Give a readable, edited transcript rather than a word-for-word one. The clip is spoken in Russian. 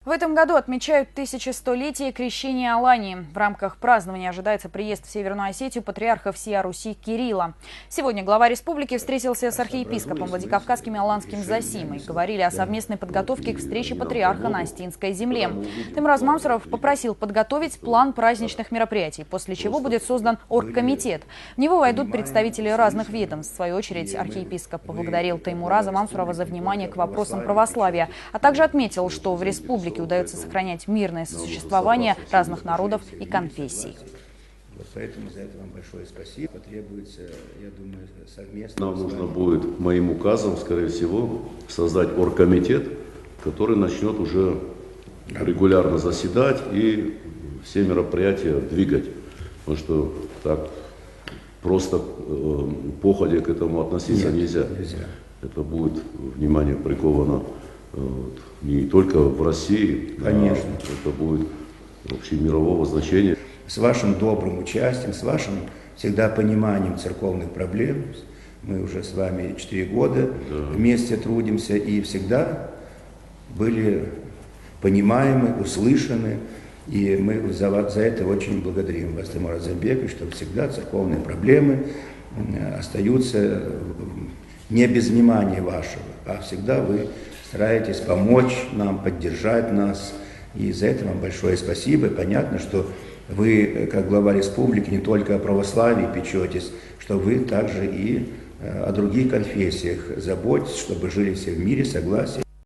В этом году отмечают 1100-летие крещения Алании. В рамках празднования ожидается приезд в Северную Осетию патриарха всея Руси Кирилла. Сегодня глава республики встретился с архиепископом Владикавказским и Аланским Зосимой. Говорили о совместной подготовке к встрече патриарха на Остинской земле. Таймураз Мамсуров попросил подготовить план праздничных мероприятий, после чего будет создан оргкомитет. В него войдут представители разных ведомств. В свою очередь архиепископ поблагодарил Таймураза Мамсурова за внимание к вопросам православия, а также отметил, что в республике удается сохранять мирное сосуществование разных народов и конфессий. Поэтому за это вам большое спасибо. Потребуется, я думаю, совместно. Нам нужно будет моим указом, скорее всего, создать оргкомитет, который начнет уже регулярно заседать и все мероприятия двигать. Потому что так просто походя к этому относиться нельзя. Это будет внимание приковано не только в России, конечно. Это будет вообще мирового значения. С вашим добрым участием, с вашим всегда пониманием церковных проблем. Мы уже с вами 4 года вместе трудимся и всегда были понимаемы, услышаны. И мы за это очень благодарим вас, Таймураз Замбекович, что всегда церковные проблемы остаются не без внимания вашего, а всегда вы стараетесь помочь нам, поддержать нас. И за это вам большое спасибо. И понятно, что вы, как глава республики, не только о православии печетесь, что вы также и о других конфессиях заботитесь, чтобы жили все в мире, согласии.